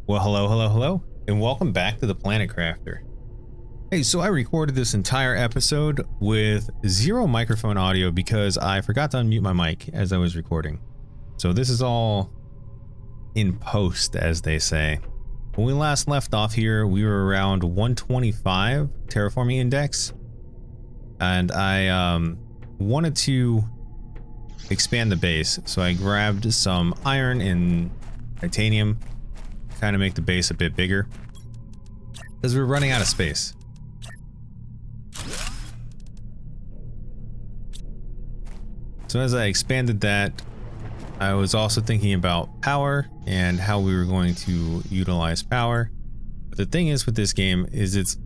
Well, hello, and welcome back to the Planet Crafter. Hey, so I recorded this entire episode with zero microphone audio because I forgot to unmute my mic as I was recording. So this is all in post, as they say. When we last left off here, we were around 125 terraforming index, and I wanted to expand the base, so I grabbed some iron and titanium, kind of make the base a bit bigger because we're running out of space. So as I expanded that, I was also thinking about power and how we were going to utilize power. But the thing is with this game is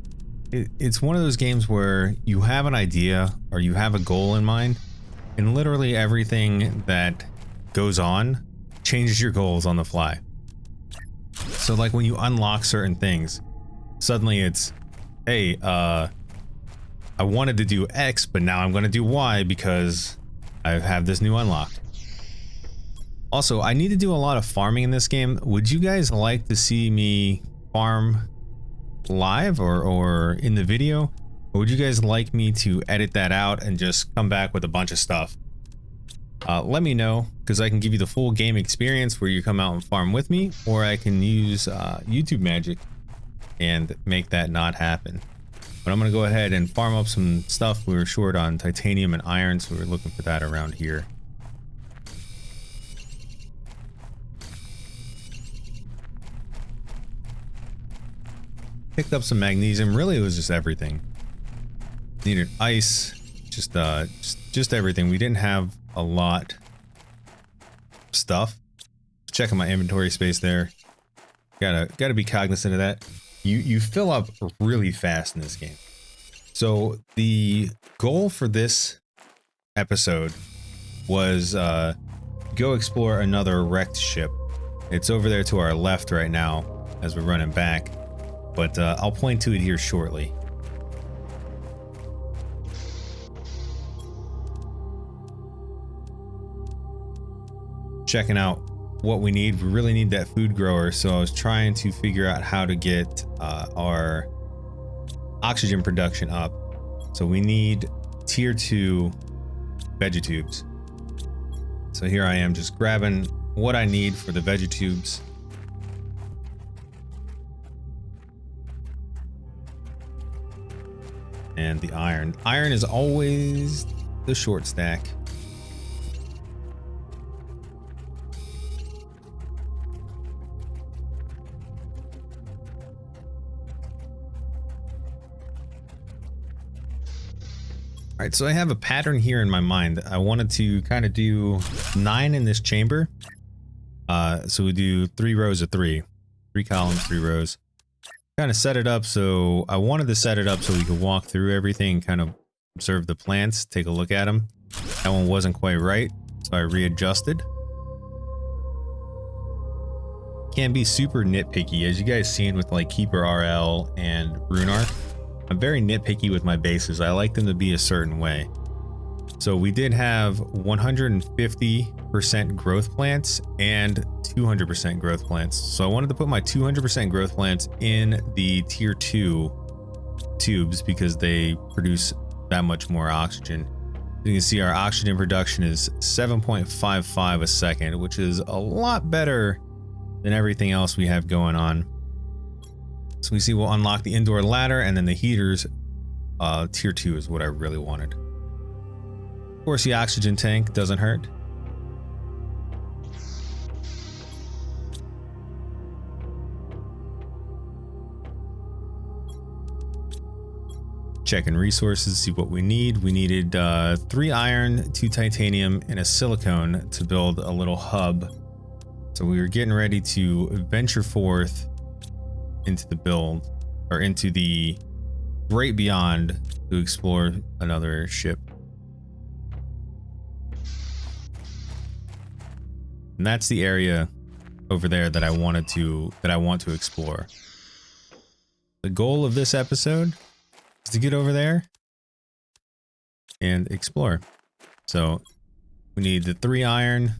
it's one of those games where you have an idea or you have a goal in mind, and literally everything that goes on changes your goals on the fly. So like when you unlock certain things, suddenly it's, hey, I wanted to do X, but now I'm going to do Y because I have this new unlock. Also, I need to do a lot of farming in this game. Would you guys like to see me farm live or in the video? Or would you guys like me to edit that out and just come back with a bunch of stuff? Let me know, because I can give you the full game experience where you come out and farm with me, or I can use YouTube magic and make that not happen. But I'm going to go ahead and farm up some stuff. We were short on titanium and iron, so we're looking for that around here. Picked up some magnesium. Really, it was just everything. Needed ice, just everything. We didn't have a lot of stuff. Checking my inventory space there. Gotta be cognizant of that. You fill up really fast in this game. So the goal for this episode was go explore another wrecked ship. It's over there to our left right now as we're running back, but I'll point to it here shortly. Checking out what we need. We really need that food grower, so I was trying to figure out how to get our oxygen production up. So we need tier 2 vegetubes. So here I am just grabbing what I need for the vegetubes. And the iron. Iron is always the short stack. All right, so I have a pattern here in my mind. I wanted to kind of do 9 in this chamber. So we do 3 rows of 3 columns, 3 rows. Kind of set it up. So I wanted to set it up so we could walk through everything, kind of observe the plants, take a look at them. That one wasn't quite right, so I readjusted. Can be super nitpicky, as you guys seen with like Keeper RL and RuneArk. I'm very nitpicky with my bases. I like them to be a certain way. So we did have 150% growth plants and 200% growth plants. So I wanted to put my 200% growth plants in the tier 2 tubes because they produce that much more oxygen. You can see our oxygen production is 7.55 a second, which is a lot better than everything else we have going on. So we see we'll unlock the indoor ladder, and then the heaters, tier 2 is what I really wanted. Of course, the oxygen tank doesn't hurt. Checking resources, see what we need. We needed 3 iron, 2 titanium, and a silicone to build a little hub. So we were getting ready to venture forth into the build, or into the great beyond, to explore another ship. And that's the area over there that I want to explore. The goal of this episode is to get over there and explore. So we need the 3 iron,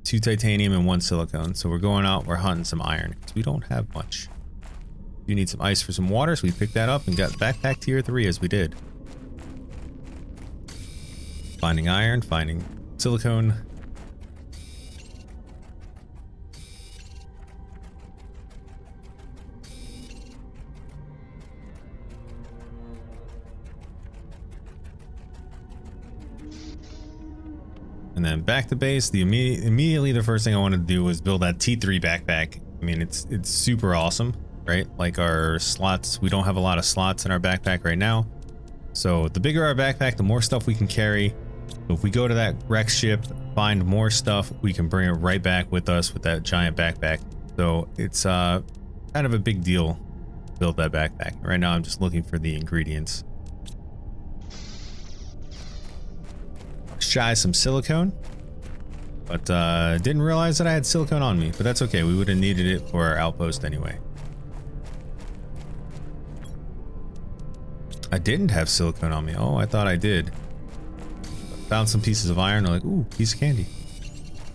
2 titanium and 1 silicone. So we're going out, we're hunting some iron because we don't have much. You need some ice for some water, so we picked that up and got backpack tier 3 as we did. Finding iron, finding silicone. And then back to base. Immediately the first thing I wanted to do was build that T3 backpack. I mean, it's super awesome, right? Like our slots, we don't have a lot of slots in our backpack right now. So the bigger our backpack, the more stuff we can carry. So if we go to that wreck ship, find more stuff, we can bring it right back with us with that giant backpack. So it's kind of a big deal to build that backpack. Right now I'm just looking for the ingredients. Shy some silicone, but didn't realize that I had silicone on me, but that's okay. We would have needed it for our outpost anyway. I didn't have silicone on me. Oh, I thought I did. Found some pieces of iron. I'm like, ooh, piece of candy.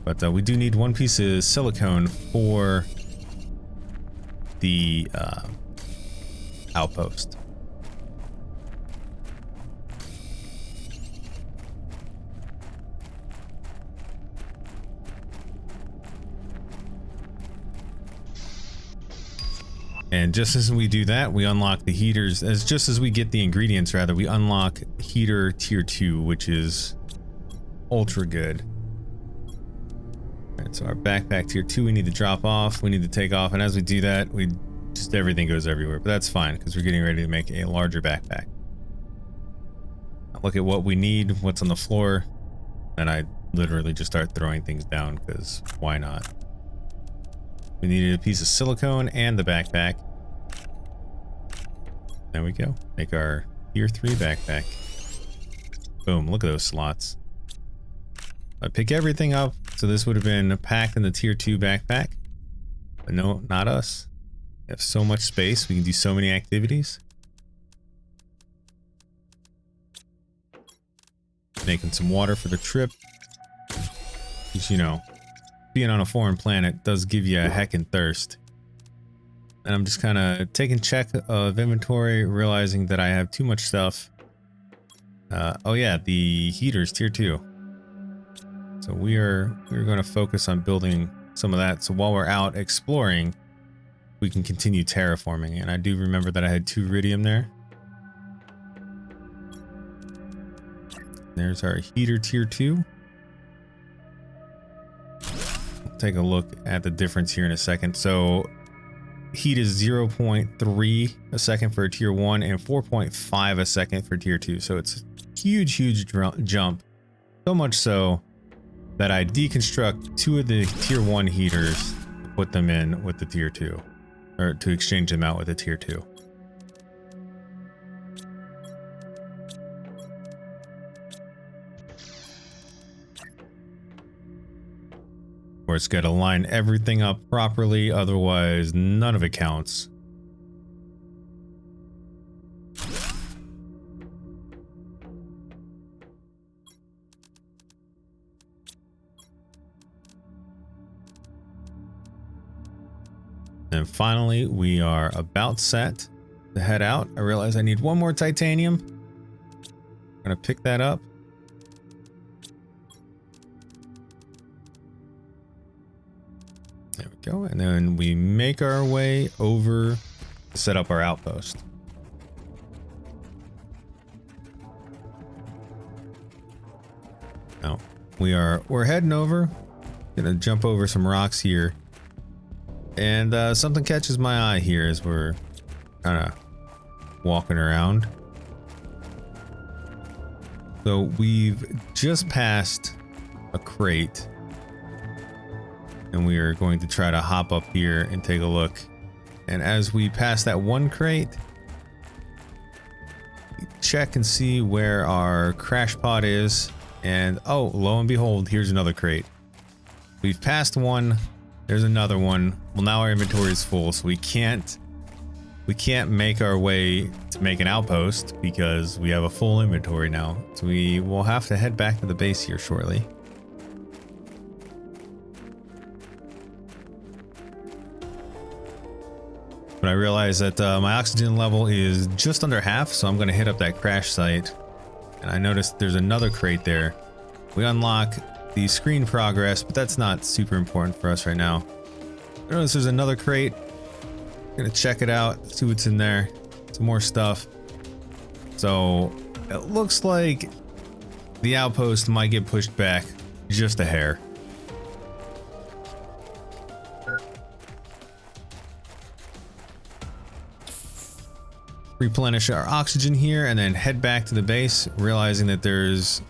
But we do need 1 piece of silicone for the outpost. And just as we do that, we unlock the heaters. Just as we get the ingredients, rather, we unlock heater tier 2, which is ultra good. All right, so our backpack tier 2, we need to drop off. We need to take off, and as we do that, everything goes everywhere. But that's fine because we're getting ready to make a larger backpack. Look at what we need, what's on the floor, and I literally just start throwing things down because why not? We needed a piece of silicone and the backpack. There we go. Make our tier 3 backpack. Boom, look at those slots. I pick everything up, so this would have been packed in the tier 2 backpack. But no, not us. We have so much space, we can do so many activities. Making some water for the trip. Because, you know, being on a foreign planet does give you a heckin' thirst. And I'm just kind of taking check of inventory, realizing that I have too much stuff. Oh yeah, the heaters tier 2. So we're going to focus on building some of that. So while we're out exploring, we can continue terraforming. And I do remember that I had 2 iridium there. There's our heater tier 2. Take a look at the difference here in a second. So heat is 0.3 a second for tier 1 and 4.5 a second for tier 2. So it's a huge jump. So much so that I deconstruct 2 of the tier 1 heaters to put them in with the tier 2, or to exchange them out with the tier 2. Of course, got to line everything up properly, otherwise none of it counts. And finally, we are about set to head out. I realize I need 1 more titanium. I'm gonna pick that up. There we go. And then we make our way over to set up our outpost. Now, we're heading over. Gonna jump over some rocks here. And something catches my eye here as we're kind of walking around. So we've just passed a crate. And we are going to try to hop up here and take a look. And as we pass that 1 crate, check and see where our crash pod is. And oh, lo and behold, here's another crate. We've passed 1. There's another one. Well, now our inventory is full, so we can't make our way to make an outpost because we have a full inventory now. So we will have to head back to the base here shortly. But I realized that my oxygen level is just under half, so I'm going to hit up that crash site. And I noticed there's another crate there. We unlock the screen progress, but that's not super important for us right now. I noticed there's another crate. I'm going to check it out, see what's in there. Some more stuff. So it looks like the outpost might get pushed back just a hair. Replenish our oxygen here and then head back to the base, realizing that there's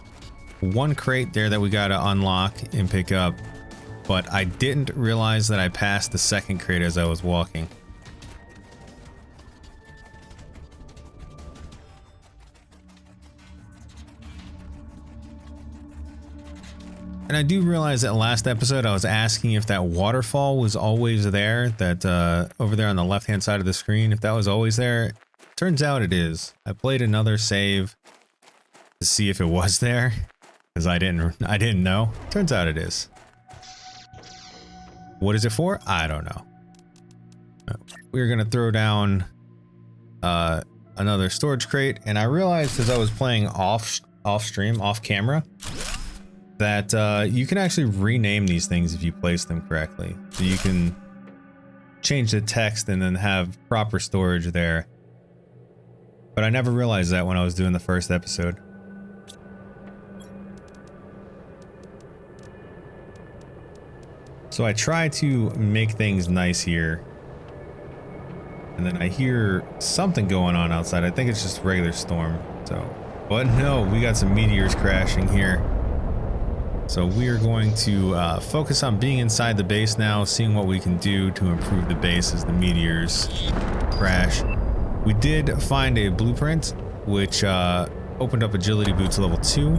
one crate there that we gotta unlock and pick up, but I didn't realize that I passed the second crate as I was walking. And I do realize that last episode I was asking if that waterfall was always there, that over there on the left hand side of the screen, if that was always there. Turns out it is. I played another save to see if it was there, because I didn't know. Turns out it is. What is it for? I don't know. We're gonna throw down another storage crate, and I realized as I was playing off stream, off camera, that you can actually rename these things if you place them correctly. So you can change the text and then have proper storage there. But I never realized that when I was doing the first episode. So I try to make things nice here. And then I hear something going on outside. I think it's just a regular storm. But no, we got some meteors crashing here. So we are going to focus on being inside the base now, seeing what we can do to improve the base as the meteors crash. We did find a blueprint, which opened up agility boots level 2.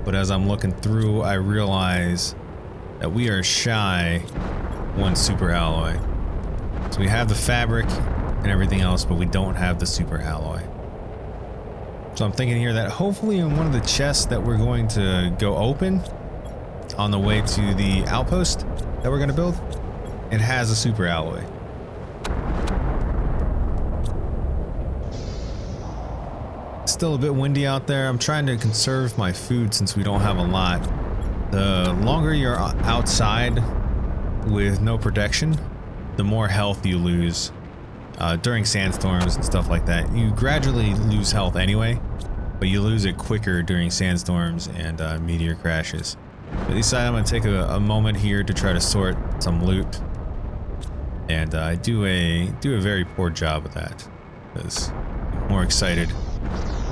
But as I'm looking through, I realize that we are shy one super alloy. So we have the fabric and everything else, but we don't have the super alloy. So I'm thinking here that hopefully in one of the chests that we're going to go open on the way to the outpost that we're going to build, it has a super alloy. It's still a bit windy out there. I'm trying to conserve my food since we don't have a lot. The longer you're outside with no protection, the more health you lose. During sandstorms and stuff like that, you gradually lose health anyway, but you lose it quicker during sandstorms and meteor crashes. But this side, I'm going to take a moment here to try to sort some loot, and I do a very poor job of that because I'm more excited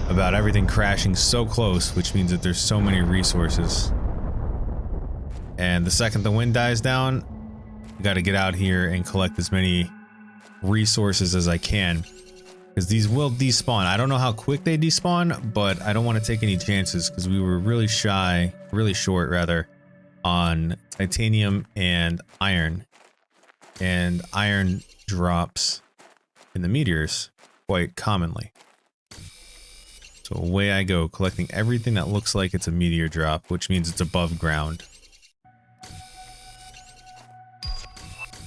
about everything crashing so close, which means that there's so many resources. And the second the wind dies down, I got to get out here and collect as many resources as I can, because these will despawn. I don't know how quick they despawn, but I don't want to take any chances because we were really short rather, on titanium and iron drops in the meteors quite commonly. So away I go, collecting everything that looks like it's a meteor drop, which means it's above ground.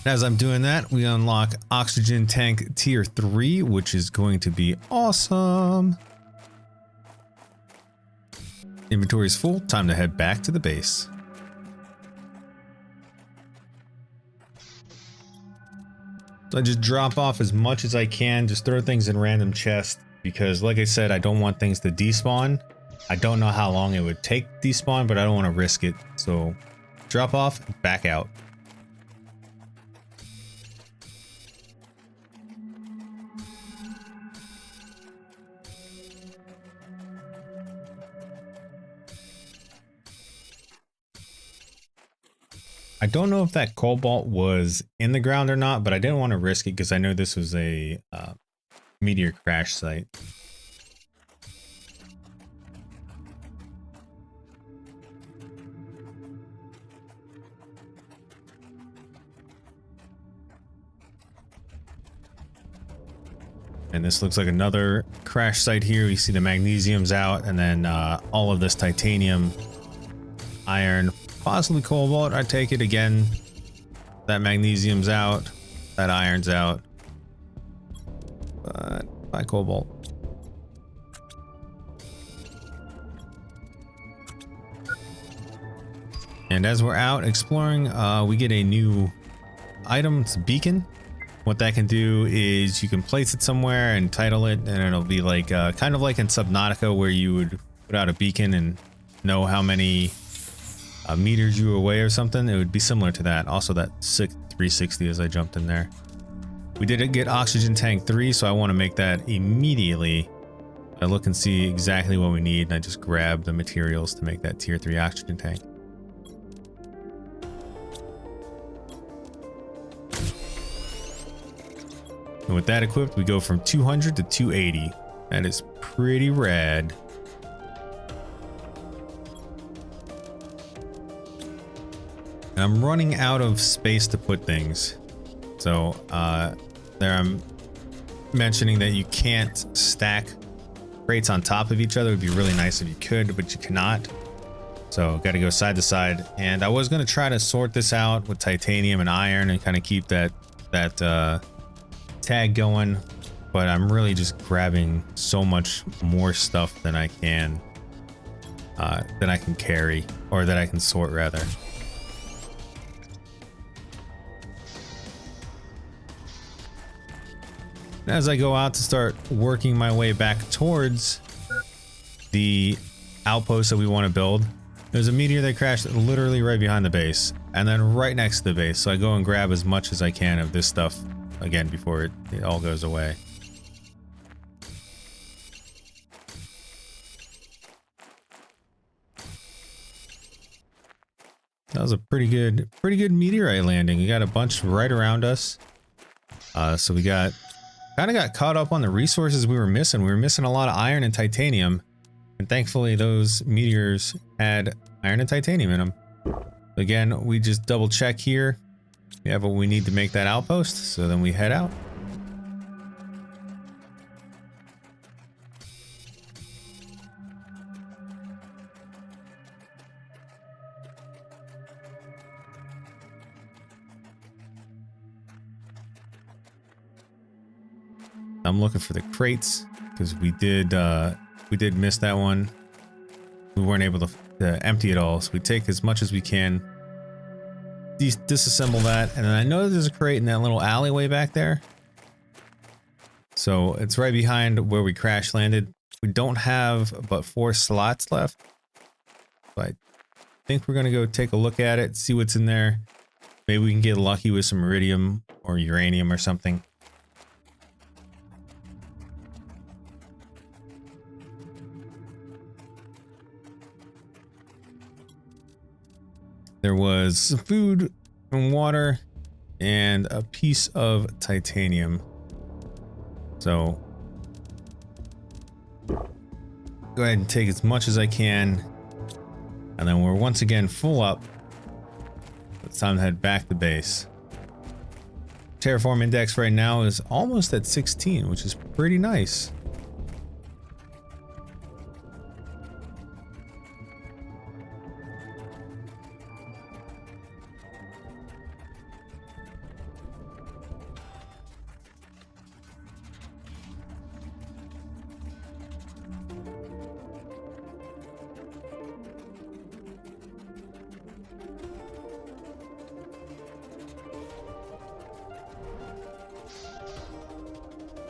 As I'm doing that, we unlock oxygen tank tier 3, which is going to be awesome. Inventory is full. Time to head back to the base. So I just drop off as much as I can, just throw things in random chests, because like I said, I don't want things to despawn. I don't know how long it would take to despawn, but I don't want to risk it. So drop off, back out. I don't know if that cobalt was in the ground or not, but I didn't want to risk it because I know this was a meteor crash site. And this looks like another crash site here. You see the magnesium's out, and then all of this titanium, iron, possibly cobalt. I take it again. That magnesium's out. That iron's out. but by cobalt. And as we're out exploring, we get a new item. It's a beacon. What that can do is you can place it somewhere and title it, and it'll be like kind of like in Subnautica, where you would put out a beacon and know how many meters you were away or something. It would be similar to that. Also that 360 as I jumped in there. We did get oxygen tank 3, so I want to make that immediately. I look and see exactly what we need, and I just grab the materials to make that tier 3 oxygen tank. And with that equipped, we go from 200 to 280. That is pretty rad. And I'm running out of space to put things. So there I'm mentioning that you can't stack crates on top of each other. It would be really nice if you could, but you cannot. So got to go side to side. And I was going to try to sort this out with titanium and iron and kind of keep that tag going, but I'm really just grabbing so much more stuff than I can carry, or that I can sort rather. As I go out to start working my way back towards the outpost that we want to build, there's a meteor that crashed literally right behind the base, and then right next to the base. So I go and grab as much as I can of this stuff again before it all goes away. That was a pretty good meteorite landing. We got a bunch right around us. So we kind of got caught up on the resources we were missing. We were missing a lot of iron and titanium, and thankfully those meteors had iron and titanium in them. Again, we just double check here. We have what we need to make that outpost, so then we head out. I'm looking for the crates because we did miss that one. We weren't able to empty it all, so we take as much as we can, disassemble that, and then I know there's a crate in that little alleyway back there. So it's right behind where we crash landed. We don't have but 4 slots left, but I think we're gonna go take a look at it, see what's in there. Maybe we can get lucky with some iridium or uranium or something. There was some food and water and a piece of titanium. So go ahead and take as much as I can. And then we're once again full up. It's time to head back to base. Terraform index right now is almost at 16, which is pretty nice.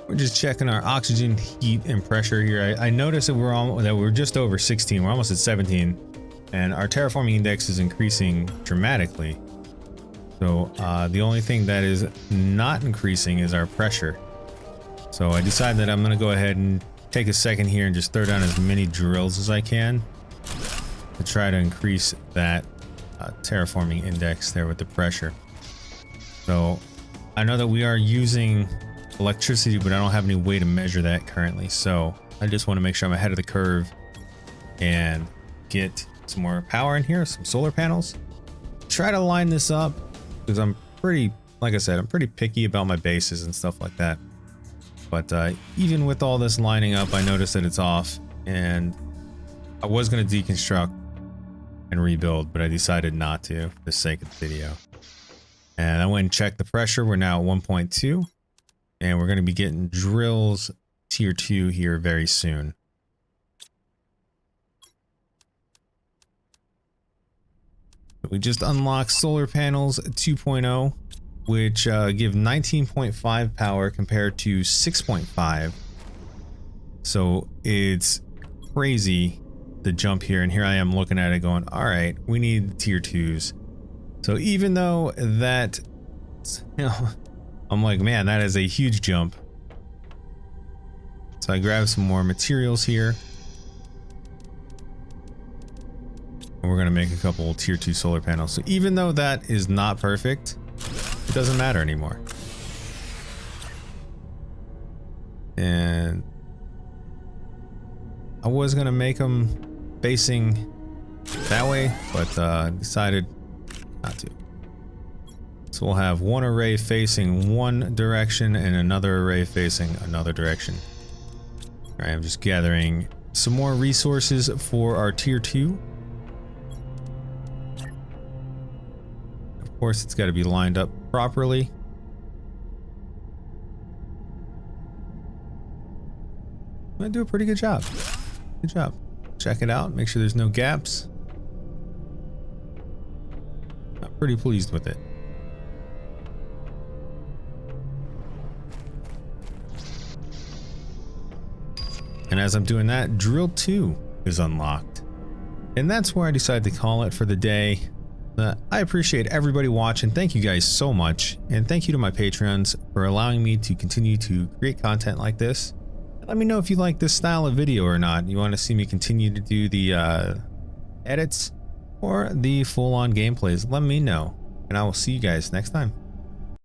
We're just checking our oxygen, heat, and pressure here. I noticed that we're just over 16. We're almost at 17, and our terraforming index is increasing dramatically. So the only thing that is not increasing is our pressure. So I decided that I'm going to go ahead and take a second here and just throw down as many drills as I can to try to increase that terraforming index there with the pressure. So I know that we are using electricity, but I don't have any way to measure that currently. So I just want to make sure I'm ahead of the curve and get some more power in here, some solar panels. Try to line this up because I'm pretty, like I said, I'm pretty picky about my bases and stuff like that. But even with all this lining up, I noticed that it's off, and I was going to deconstruct and rebuild, but I decided not to for the sake of the video. And I went and checked the pressure. We're now at 1.2. And we're going to be getting drills tier 2 here very soon. We just unlocked solar panels 2.0, which give 19.5 power compared to 6.5. So it's crazy the jump here. And here I am looking at it going, all right, we need tier 2s. So even though that, you know, I'm like, man, that is a huge jump. So I grabbed some more materials here. And we're going to make a couple tier 2 solar panels. So even though that is not perfect, it doesn't matter anymore. And I was going to make them facing that way, but decided not to. So we'll have one array facing one direction and another array facing another direction. All right, I'm just gathering some more resources for our tier 2. Of course, it's got to be lined up properly. I do a pretty good job. Good job. Check it out. Make sure there's no gaps. I'm pretty pleased with it. And as I'm doing that, drill 2 is unlocked. And that's where I decided to call it for the day. I appreciate everybody watching. Thank you guys so much. And thank you to my patrons for allowing me to continue to create content like this. Let me know if you like this style of video or not. You want to see me continue to do the edits or the full-on gameplays. Let me know. And I will see you guys next time.